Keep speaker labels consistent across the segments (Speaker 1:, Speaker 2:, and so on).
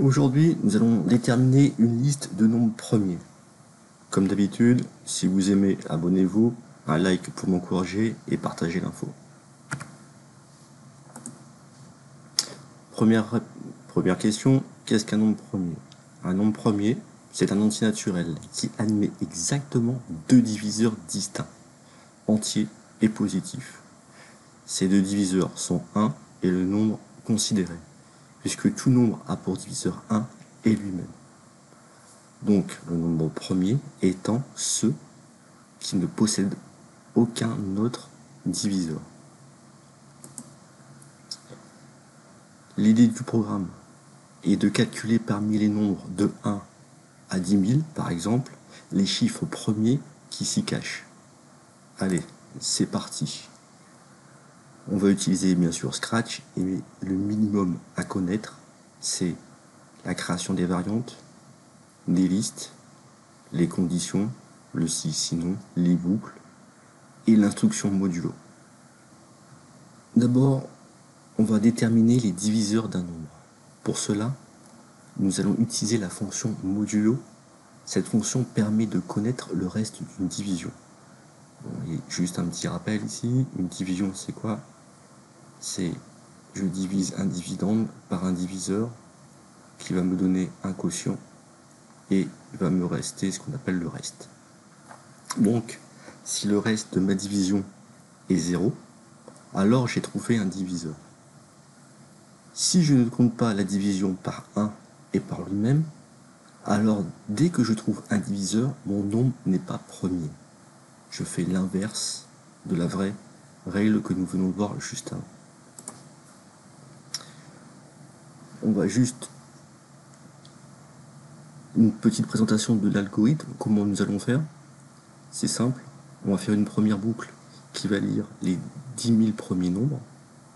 Speaker 1: Aujourd'hui, nous allons déterminer une liste de nombres premiers. Comme d'habitude, si vous aimez, abonnez-vous, un like pour m'encourager et partagez l'info. Première question, qu'est-ce qu'un nombre premier? Un nombre premier, c'est un entier naturel qui admet exactement deux diviseurs distincts, entiers et positifs. Ces deux diviseurs sont 1 et le nombre considéré, puisque tout nombre a pour diviseur 1 et lui-même. Donc le nombre premier étant ce qui ne possède aucun autre diviseur. L'idée du programme est de calculer parmi les nombres de 1 à 10 000, par exemple, les chiffres premiers qui s'y cachent. Allez, c'est parti. On va utiliser bien sûr Scratch, et le minimum à connaître, c'est la création des variantes, des listes, les conditions, le si, sinon, les boucles et l'instruction modulo. D'abord, on va déterminer les diviseurs d'un nombre. Pour cela, nous allons utiliser la fonction modulo. Cette fonction permet de connaître le reste d'une division. Bon, et juste un petit rappel ici, une division c'est quoi? C'est je divise un dividende par un diviseur qui va me donner un quotient et il va me rester ce qu'on appelle le reste. Donc, si le reste de ma division est 0, alors j'ai trouvé un diviseur. Si je ne compte pas la division par 1 et par lui-même, alors dès que je trouve un diviseur, mon nombre n'est pas premier. Je fais l'inverse de la vraie règle que nous venons de voir juste avant. On va juste une petite présentation de l'algorithme, comment nous allons faire. C'est simple, on va faire une première boucle qui va lire les 10 000 premiers nombres,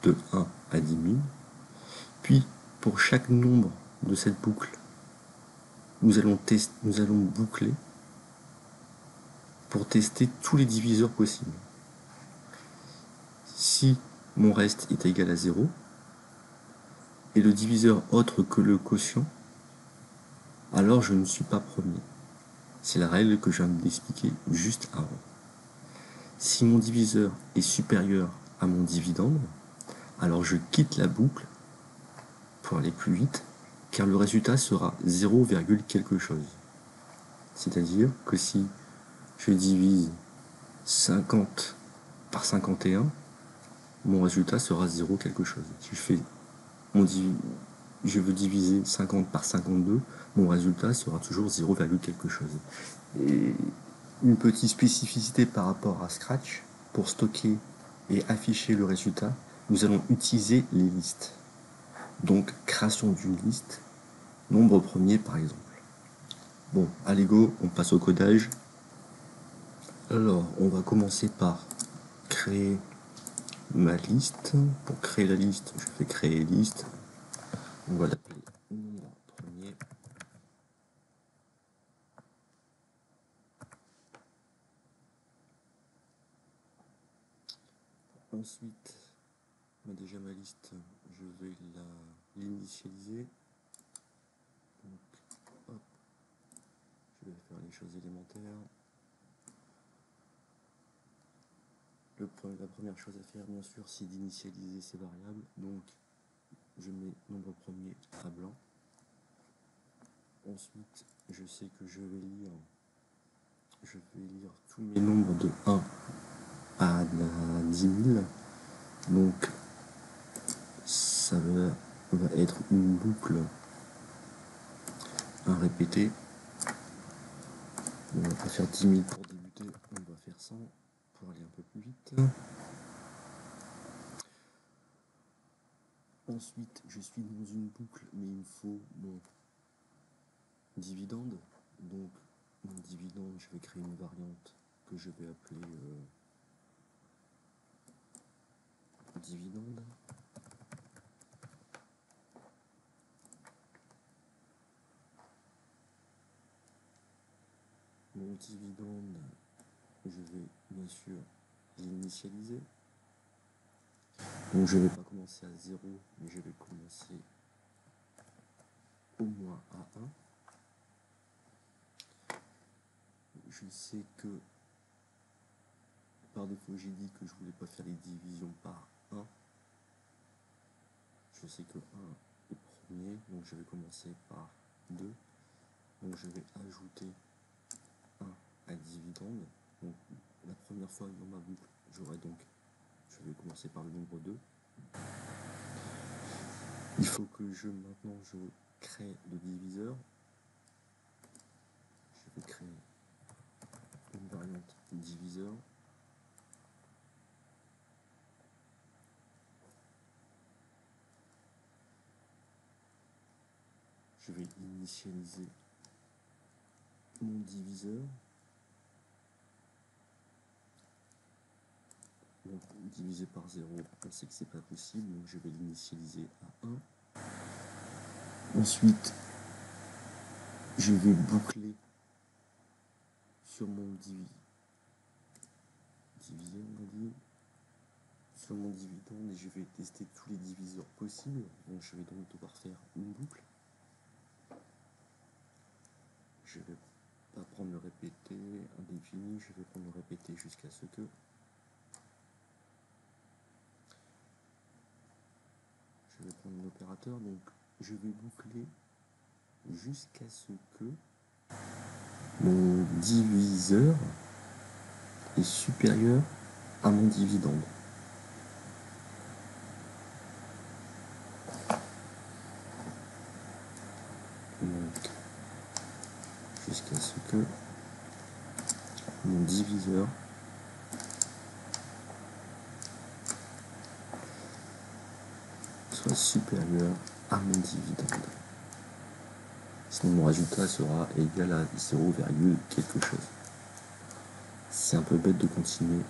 Speaker 1: de 1 à 10 000. Puis, pour chaque nombre de cette boucle, nous allons boucler pour tester tous les diviseurs possibles. Si mon reste est égal à 0, et le diviseur autre que le quotient, alors je ne suis pas premier. C'est la règle que je viens d'expliquer juste avant. Si mon diviseur est supérieur à mon dividende, alors je quitte la boucle pour aller plus vite, car le résultat sera 0, quelque chose. C'est-à-dire que si je divise 50 par 51, mon résultat sera 0 quelque chose. Si je veux diviser 50 par 52, mon résultat sera toujours 0, quelque chose. Et une petite spécificité par rapport à Scratch, pour stocker et afficher le résultat, nous allons utiliser les listes. Donc, création d'une liste, nombre premier par exemple. Bon, allez go, on passe au codage. Alors, on va commencer par créer ma liste. Pour créer la liste, je fais créer liste. On va l'appeler nombre premier. Ensuite, déjà ma liste, je vais l'initialiser. Donc, hop, je vais faire les choses élémentaires. La première chose à faire, bien sûr, c'est d'initialiser ces variables. Donc, je mets nombre premier à blanc. Ensuite, je sais que je vais lire tous mes nombres de 1 à 10 000. Donc, ça va être une boucle à répéter. On va pas faire 10 000 pour débuter, on va faire 100 pour aller un peu plus vite. Ensuite, je suis dans une boucle, mais il me faut mon dividende. Donc, mon dividende, je vais créer une variante que je vais appeler dividende. Mon dividende, je vais bien sûr l'initialiser. Donc je ne vais pas commencer à 0, mais je vais commencer au moins à 1. Je sais que par défaut j'ai dit que je voulais pas faire les divisions par 1. Je sais que 1 est premier, donc je vais commencer par 2. Donc je vais ajouter 1 à dividende. Donc la première fois dans ma boucle, je vais commencer par le nombre 2. Il faut que maintenant je crée le diviseur. Je vais créer une variante diviseur. Je vais initialiser mon diviseur. Donc, divisé par 0, on sait que c'est pas possible, donc je vais l'initialiser à 1. Ensuite, je vais boucler sur mon diviseur, on va dire, sur mon dividende, et je vais tester tous les diviseurs possibles. Donc je vais donc devoir faire une boucle. Je vais pas prendre le répété indéfini, je vais prendre le répété jusqu'à ce que je vais prendre l'opérateur, donc je vais boucler jusqu'à ce que mon diviseur est supérieur à mon dividende. Donc, jusqu'à ce que mon diviseur soit supérieur à mon dividende. Sinon mon résultat sera égal à 0, quelque chose. C'est un peu bête de continuer.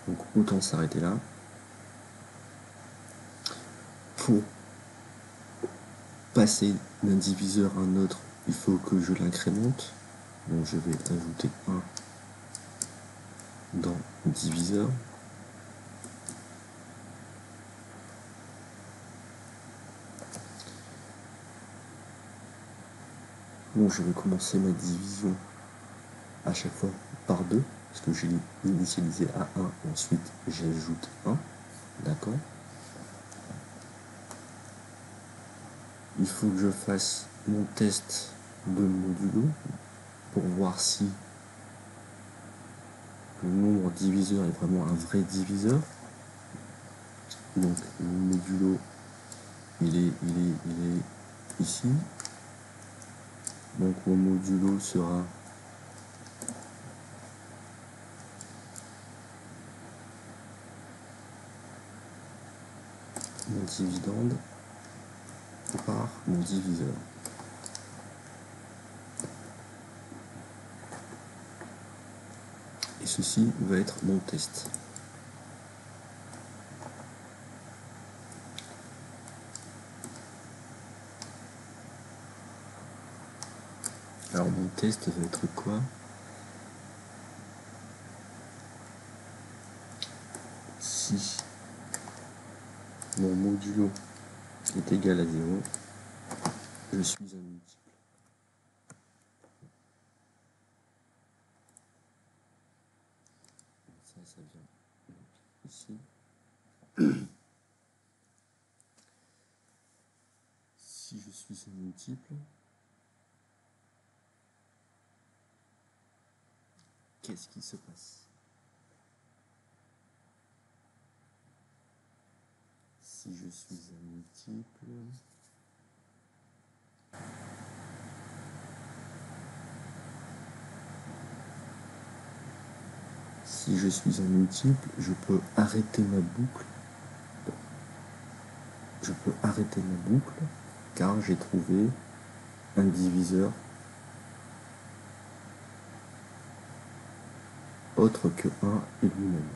Speaker 1: Donc autant s'arrêter là. Pour passer d'un diviseur à un autre, il faut que je l'incrémente. Donc je vais ajouter 1 dans le diviseur. Donc je vais commencer ma division à chaque fois par 2, parce que j'ai initialisé à 1, ensuite j'ajoute 1, d'accord. Il faut que je fasse mon test de modulo pour voir si le nombre diviseur est vraiment un vrai diviseur. Donc le modulo il est ici. Donc mon modulo sera mon dividende par mon diviseur. Et ceci va être mon test. Alors mon test va être quoi? Si mon modulo est égal à 0, je suis un multiple. Ça vient donc ici. Si je suis un multiple, qu'est-ce qui se passe? Si je suis un multiple, je peux arrêter ma boucle. Je peux arrêter ma boucle car j'ai trouvé un diviseur autre que 1 et lui-même.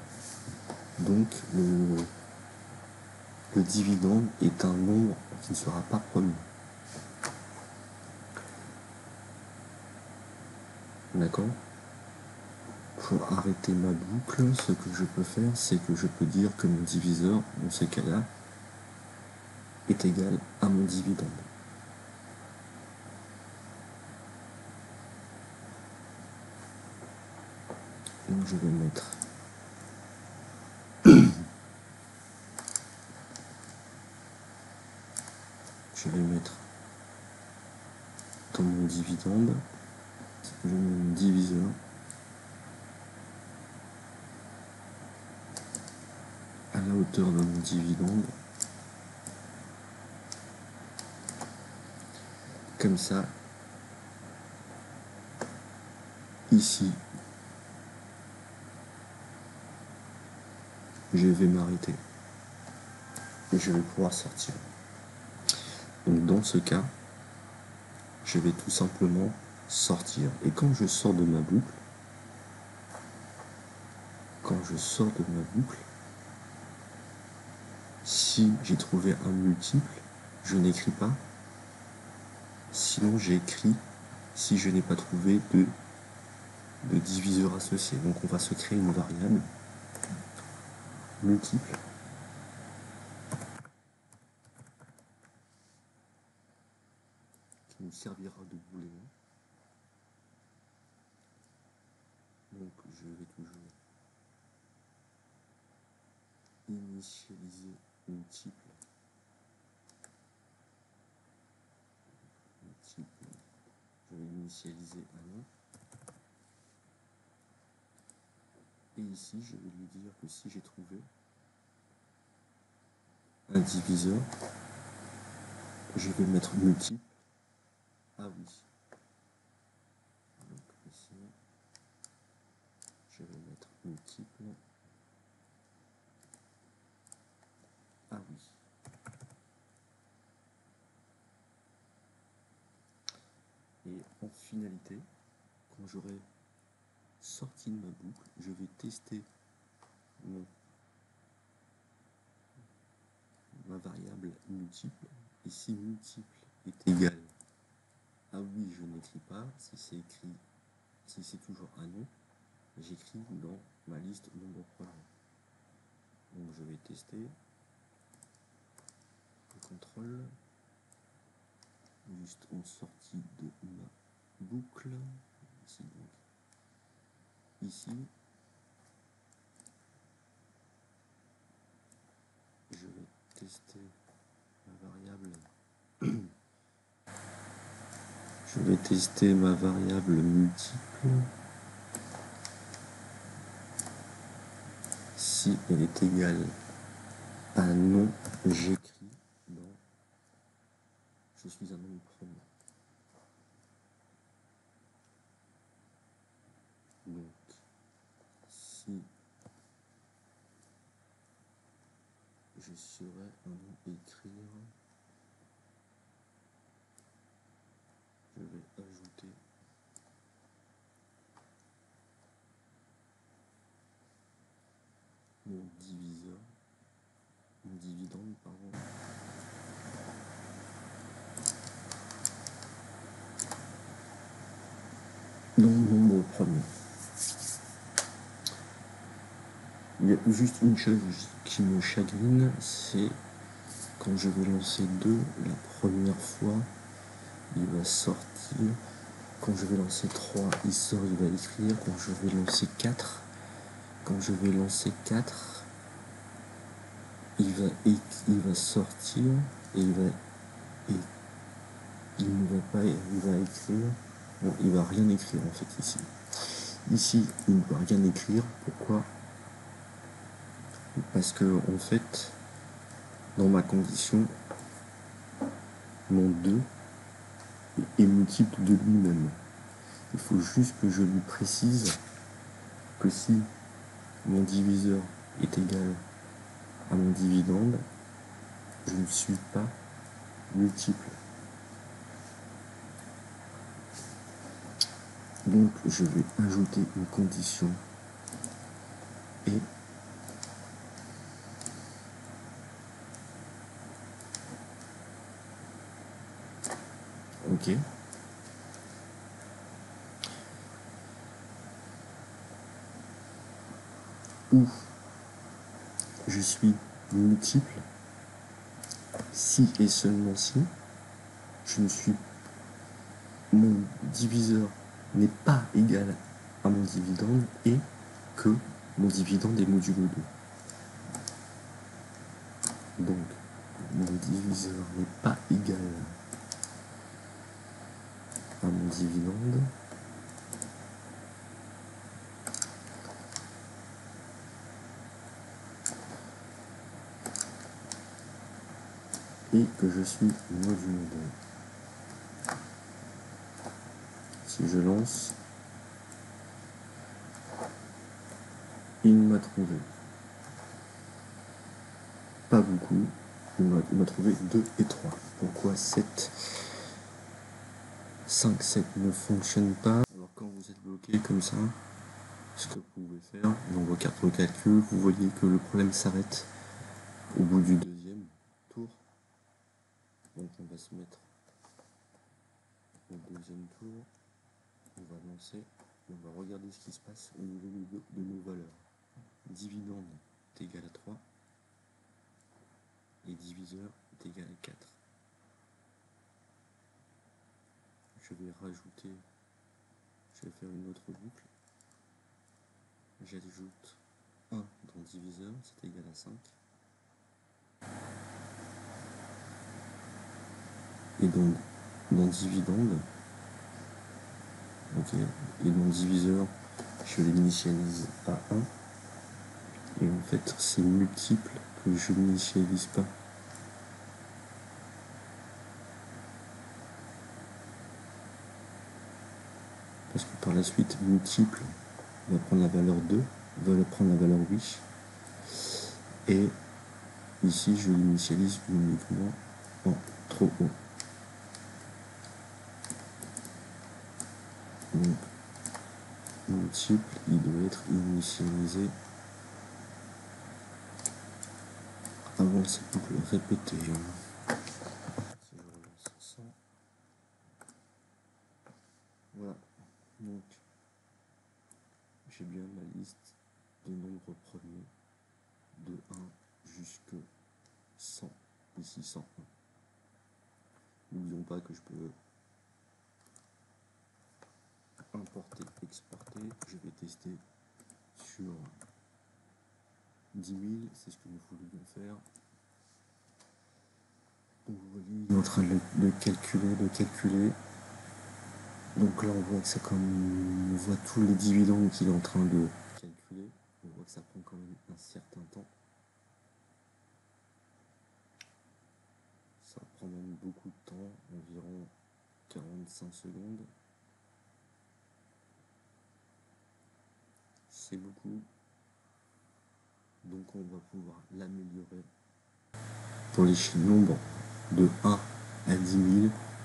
Speaker 1: Donc le dividende est un nombre qui ne sera pas premier. D'accord? Pour arrêter ma boucle, ce que je peux faire, c'est que je peux dire que mon diviseur, dans ce cas-là, est égal à mon dividende. Donc je vais mettre dans mon dividende, je mets mon diviseur à la hauteur de mon dividende. Comme ça, ici, je vais m'arrêter et je vais pouvoir sortir. Donc dans ce cas, je vais tout simplement sortir. Et quand je sors de ma boucle, si j'ai trouvé un multiple, je n'écris pas. Sinon j'écris si je n'ai pas trouvé de diviseur associé. Donc on va se créer une variable multiple qui nous servira de booléen. Donc je vais toujours initialiser multiple. Je vais initialiser un nom. Et ici, je vais lui dire que si j'ai trouvé un diviseur, je vais mettre multiple. Ah oui. Donc ici, je vais mettre multiple. Ah oui. Et en finalité, quand j'aurai sorti de ma boucle, je vais tester ma variable multiple. Et si multiple est égal à oui, je n'écris pas. Si c'est écrit, si c'est toujours un nom, j'écris dans ma liste nombre premier. Donc je vais tester le contrôle juste en sortie de ma boucle. Ici, donc. Ici, je vais tester ma variable. Je vais tester ma variable multiple. Si elle est égale à un nom, j'écris dans je suis un nombre premier. Donc, si je serais un nom écrire, je vais ajouter mon diviseur, mon dividende, pardon. Dans le nombre premier. Il y a juste une chose qui me chagrine, c'est quand je vais lancer 2, la première fois, il va sortir. Quand je vais lancer 3, il sort, il va écrire. Quand je vais lancer 4, il va sortir et il va écrire. Bon, il va rien écrire en fait ici. Ici, il ne va rien écrire. Pourquoi? Parce que en fait, dans ma condition, mon 2 est multiple de lui-même. Il faut juste que je lui précise que si mon diviseur est égal à mon dividende, je ne suis pas multiple. Donc je vais ajouter une condition et ok. Où je suis multiple si et seulement si mon diviseur n'est pas égal à mon dividende et que mon dividende est modulo 2. Donc, mon diviseur n'est pas égal à mon dividende. Et que je suis modulo 2. Si je lance, il m'a trouvé pas beaucoup, il m'a trouvé 2 et 3. Pourquoi 7, 5, 7 ne fonctionne pas? Alors quand vous êtes bloqué comme ça, ce que vous pouvez faire, dans vos cartes de calcul, vous voyez que le problème s'arrête au bout du deuxième tour. Donc on va se mettre au deuxième tour, on va lancer, et on va regarder ce qui se passe au niveau de nos valeurs. Dividende est égal à 3 et diviseur est égal à 4. Je vais rajouter, je vais faire une autre boucle. J'ajoute 1 dans diviseur, c'est égal à 5. Et donc, dans dividende, ok, et dans diviseur, je l'initialise à 1. Et en fait, c'est multiple que je n'initialise pas. Parce que par la suite, multiple va prendre la valeur 2, va prendre la valeur 8. Et ici, je l'initialise uniquement en trop haut. Donc, multiple, il doit être initialisé avant cette boucle répétée. Si je relance ça. Voilà. Donc, j'ai bien ma liste de nombres premiers de 1 jusqu'à 100, ici 101. N'oublions pas que je peux importer, exporter. Je vais tester sur 10 000, c'est ce que nous voulions faire. Donc vous voyez, il est en train de calculer. Donc là on voit que c'est comme, on voit tous les dividendes qu'il est en train de calculer. On voit que ça prend quand même un certain temps. Ça prend même beaucoup de temps, environ 45 secondes. C'est beaucoup. Donc on va pouvoir l'améliorer. Pour les nombres de 1 à 10 000,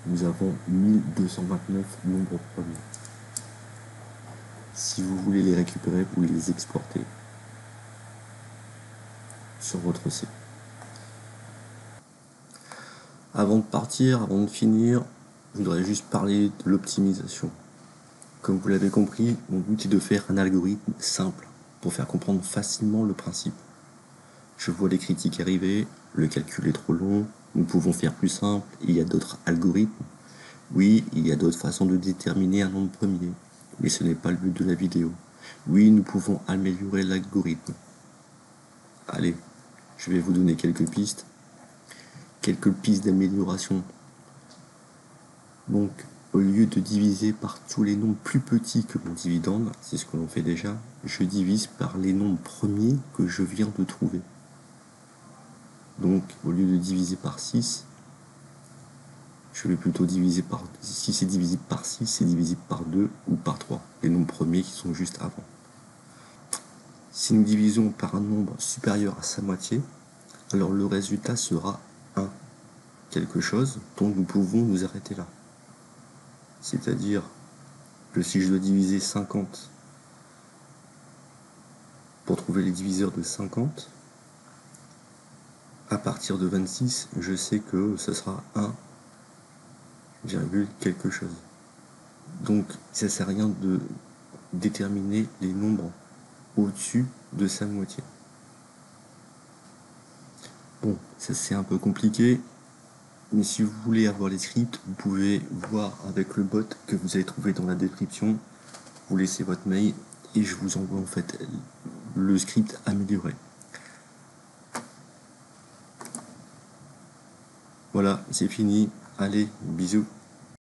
Speaker 1: nous avons 1229 nombres premiers. Si vous voulez les récupérer, vous les exportez sur votre C. Avant de partir, avant de finir, je voudrais juste parler de l'optimisation. Comme vous l'avez compris, mon but est de faire un algorithme simple pour faire comprendre facilement le principe. Je vois les critiques arriver, le calcul est trop long, nous pouvons faire plus simple, il y a d'autres algorithmes. Oui, il y a d'autres façons de déterminer un nombre premier, mais ce n'est pas le but de la vidéo. Oui, nous pouvons améliorer l'algorithme. Allez, je vais vous donner quelques pistes d'amélioration. Donc, au lieu de diviser par tous les nombres plus petits que mon dividende, c'est ce que l'on fait déjà, je divise par les nombres premiers que je viens de trouver. Donc, au lieu de diviser par 6, je vais plutôt diviser par... Si c'est divisible par 6, c'est divisible par 2 ou par 3, les nombres premiers qui sont juste avant. Si nous divisons par un nombre supérieur à sa moitié, alors le résultat sera 1 quelque chose, donc nous pouvons nous arrêter là. C'est-à-dire que si je dois diviser 50 pour trouver les diviseurs de 50, à partir de 26, je sais que ce sera 1, quelque chose. Donc ça sert à rien de déterminer les nombres au-dessus de sa moitié. Bon, ça c'est un peu compliqué, mais si vous voulez avoir les scripts, vous pouvez voir avec le bot que vous avez trouvé dans la description. Vous laissez votre mail et je vous envoie en fait le script amélioré. Voilà, c'est fini. Allez, bisous.